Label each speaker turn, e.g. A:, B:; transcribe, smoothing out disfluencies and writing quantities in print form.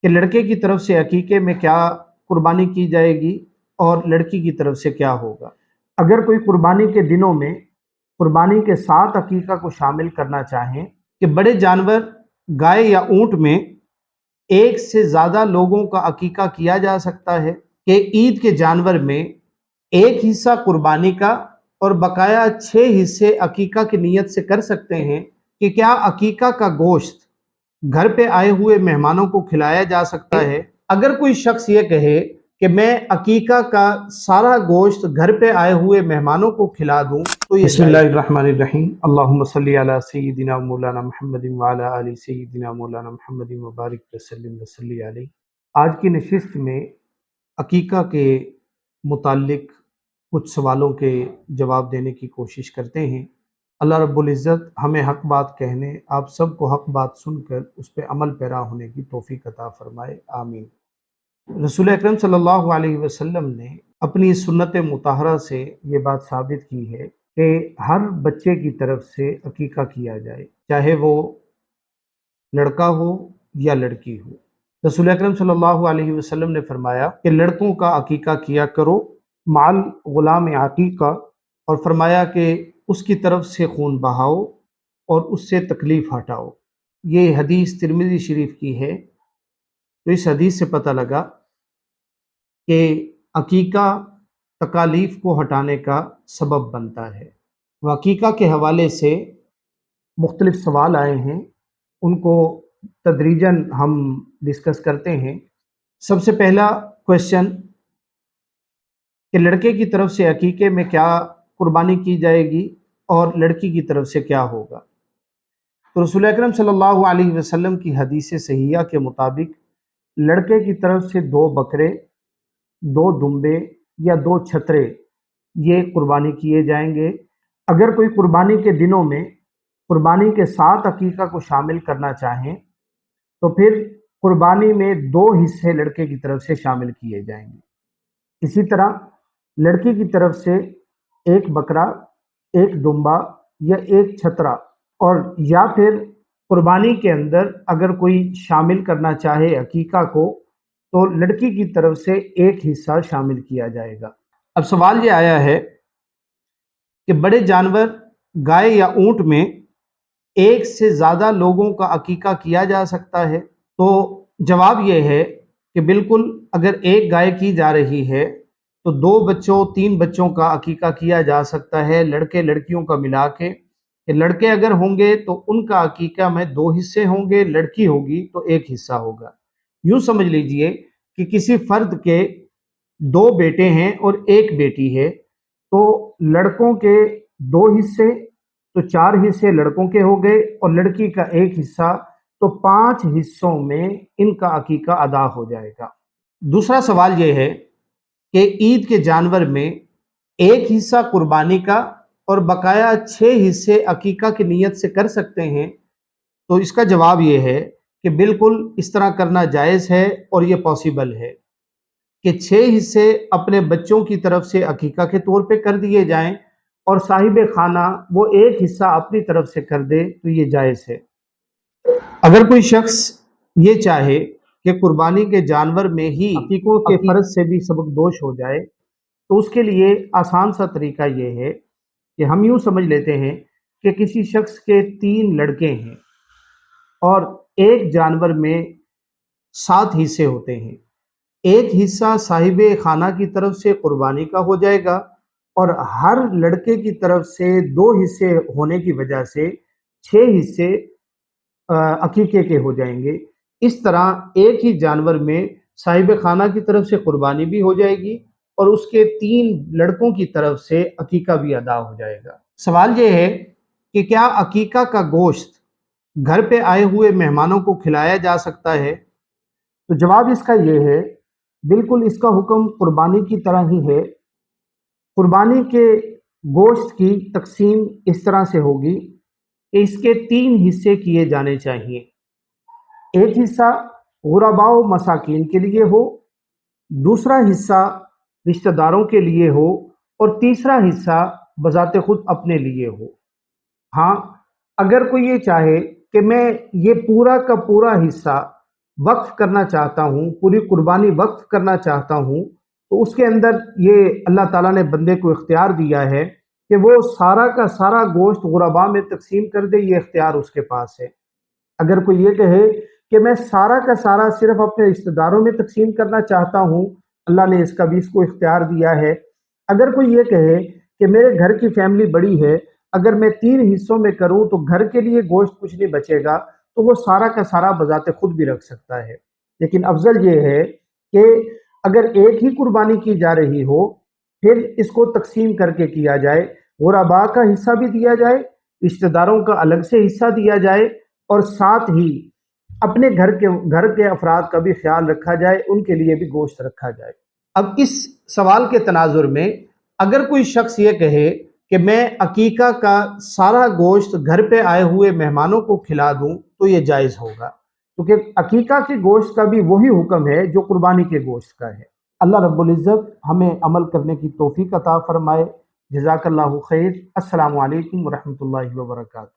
A: کہ لڑکے کی طرف سے عقیقے میں کیا قربانی کی جائے گی اور لڑکی کی طرف سے کیا ہوگا۔ اگر کوئی قربانی کے دنوں میں قربانی کے ساتھ عقیقہ کو شامل کرنا چاہیں کہ بڑے جانور گائے یا اونٹ میں ایک سے زیادہ لوگوں کا عقیقہ کیا جا سکتا ہے، کہ عید کے جانور میں ایک حصہ قربانی کا اور بقایا 6 حصے عقیقہ کی نیت سے کر سکتے ہیں، کہ کیا عقیقہ کا گوشت گھر پہ آئے ہوئے مہمانوں کو کھلایا جا سکتا ہے۔ اگر کوئی شخص یہ کہے کہ میں عقیقہ کا سارا گوشت گھر پہ آئے ہوئے مہمانوں کو کھلا دوں تو یہ بسم اللہ الرحمن الرحیم، اللہم صلی علی سیدنا مولانا محمد وعلی آل سیدنا مولانا محمد وبارک وسلم وصلی علیہ۔ آج کی نشست میں عقیقہ کے متعلق کچھ سوالوں کے جواب دینے کی کوشش کرتے ہیں۔ اللہ رب العزت ہمیں حق بات کہنے، آپ سب کو حق بات سن کر اس پہ عمل پیرا ہونے کی توفیق عطا فرمائے، آمین۔ رسول اکرم صلی اللہ علیہ وسلم نے اپنی سنت مطہرہ سے یہ بات ثابت کی ہے کہ ہر بچے کی طرف سے عقیقہ کیا جائے، چاہے وہ لڑکا ہو یا لڑکی ہو۔ رسول اکرم صلی اللہ علیہ وسلم نے فرمایا کہ لڑکوں کا عقیقہ کیا کرو مال غلام عقیقہ، اور فرمایا کہ اس کی طرف سے خون بہاؤ اور اس سے تکلیف ہٹاؤ۔ یہ حدیث ترمذی شریف کی ہے۔ تو اس حدیث سے پتہ لگا کہ عقیقہ تکالیف کو ہٹانے کا سبب بنتا ہے۔ عقیقہ کے حوالے سے مختلف سوال آئے ہیں، ان کو تدریجاً ہم ڈسکس کرتے ہیں۔ سب سے پہلا کویشچن کہ لڑکے کی طرف سے عقیقے میں کیا قربانی کی جائے گی اور لڑکی کی طرف سے کیا ہوگا۔ تو رسول اکرم صلی اللہ علیہ وسلم کی حدیث صحیحہ کے مطابق لڑکے کی طرف سے 2 بکرے، 2 دمبے یا 2 چھترے یہ قربانی کیے جائیں گے۔ اگر کوئی قربانی کے دنوں میں قربانی کے ساتھ عقیقہ کو شامل کرنا چاہیں تو پھر قربانی میں 2 حصے لڑکے کی طرف سے شامل کیے جائیں گے۔ اسی طرح لڑکی کی طرف سے 1 بکرا، 1 دمبا یا 1 چھترا، اور یا پھر قربانی کے اندر اگر کوئی شامل کرنا چاہے عقیقہ کو تو لڑکی کی طرف سے 1 حصہ شامل کیا جائے گا۔ اب سوال یہ آیا ہے کہ بڑے جانور گائے یا اونٹ میں ایک سے زیادہ لوگوں کا عقیقہ کیا جا سکتا ہے؟ تو جواب یہ ہے کہ بالکل، اگر ایک گائے کی جا رہی ہے تو 2 بچوں 3 بچوں کا عقیقہ کیا جا سکتا ہے، لڑکے لڑکیوں کا ملا کے۔ کہ لڑکے اگر ہوں گے تو ان کا عقیقہ میں 2 حصے ہوں گے، لڑکی ہوگی تو 1 حصہ ہوگا۔ یوں سمجھ لیجئے کہ کسی فرد کے 2 بیٹے ہیں اور 1 بیٹی ہے، تو لڑکوں کے 2 حصے تو 4 حصے لڑکوں کے ہو گئے، اور لڑکی کا 1 حصہ، تو 5 حصوں میں ان کا عقیقہ ادا ہو جائے گا۔ دوسرا سوال یہ ہے کہ عید کے جانور میں ایک حصہ قربانی کا اور بقایا 6 حصے عقیقہ کی نیت سے کر سکتے ہیں؟ تو اس کا جواب یہ ہے کہ بالکل اس طرح کرنا جائز ہے، اور یہ پاسیبل ہے کہ 6 حصے اپنے بچوں کی طرف سے عقیقہ کے طور پہ کر دیے جائیں، اور صاحب خانہ وہ 1 حصہ اپنی طرف سے کر دے، تو یہ جائز ہے۔ اگر کوئی شخص یہ چاہے کہ قربانی کے جانور میں ہی عقیقوں کے فرض سے بھی سبق دوش ہو جائے، تو اس کے لیے آسان سا طریقہ یہ ہے کہ ہم یوں سمجھ لیتے ہیں کہ کسی شخص کے 3 لڑکے ہیں اور ایک جانور میں 7 حصے ہوتے ہیں۔ ایک حصہ صاحب خانہ کی طرف سے قربانی کا ہو جائے گا، اور ہر لڑکے کی طرف سے 2 حصے ہونے کی وجہ سے 6 حصے عقیقے کے ہو جائیں گے۔ اس طرح ایک ہی جانور میں صاحب خانہ کی طرف سے قربانی بھی ہو جائے گی، اور اس کے 3 لڑکوں کی طرف سے عقیقہ بھی ادا ہو جائے گا۔ سوال یہ ہے کہ کیا عقیقہ کا گوشت گھر پہ آئے ہوئے مہمانوں کو کھلایا جا سکتا ہے؟ تو جواب اس کا یہ ہے، بالکل اس کا حکم قربانی کی طرح ہی ہے۔ قربانی کے گوشت کی تقسیم اس طرح سے ہوگی کہ اس کے 3 حصے کیے جانے چاہیے۔ ایک حصہ غرباء و مساکین کے لیے ہو، دوسرا حصہ رشتہ داروں کے لیے ہو، اور تیسرا حصہ بذات خود اپنے لیے ہو۔ ہاں، اگر کوئی یہ چاہے کہ میں یہ پورا کا پورا حصہ وقف کرنا چاہتا ہوں، پوری قربانی وقف کرنا چاہتا ہوں، تو اس کے اندر یہ اللہ تعالیٰ نے بندے کو اختیار دیا ہے کہ وہ سارا کا سارا گوشت غرباء میں تقسیم کر دے، یہ اختیار اس کے پاس ہے۔ اگر کوئی یہ کہے کہ میں سارا کا سارا صرف اپنے رشتہ داروں میں تقسیم کرنا چاہتا ہوں، اللہ نے اس کا بھی اس کو اختیار دیا ہے۔ اگر کوئی یہ کہے کہ میرے گھر کی فیملی بڑی ہے، اگر میں 3 حصوں میں کروں تو گھر کے لیے گوشت کچھ نہیں بچے گا، تو وہ سارا کا سارا بذات خود بھی رکھ سکتا ہے۔ لیکن افضل یہ ہے کہ اگر ایک ہی قربانی کی جا رہی ہو، پھر اس کو تقسیم کر کے کیا جائے، غرباء کا حصہ بھی دیا جائے، رشتہ داروں کا الگ سے حصہ دیا جائے، اور ساتھ ہی اپنے گھر کے افراد کا بھی خیال رکھا جائے، ان کے لیے بھی گوشت رکھا جائے۔ اب اس سوال کے تناظر میں اگر کوئی شخص یہ کہے کہ میں عقیقہ کا سارا گوشت گھر پہ آئے ہوئے مہمانوں کو کھلا دوں تو یہ جائز ہوگا، کیونکہ عقیقہ کے گوشت کا بھی وہی حکم ہے جو قربانی کے گوشت کا ہے۔ اللہ رب العزت ہمیں عمل کرنے کی توفیق عطا فرمائے۔ جزاک اللہ خیر۔ السلام علیکم ورحمۃ اللہ وبرکاتہ۔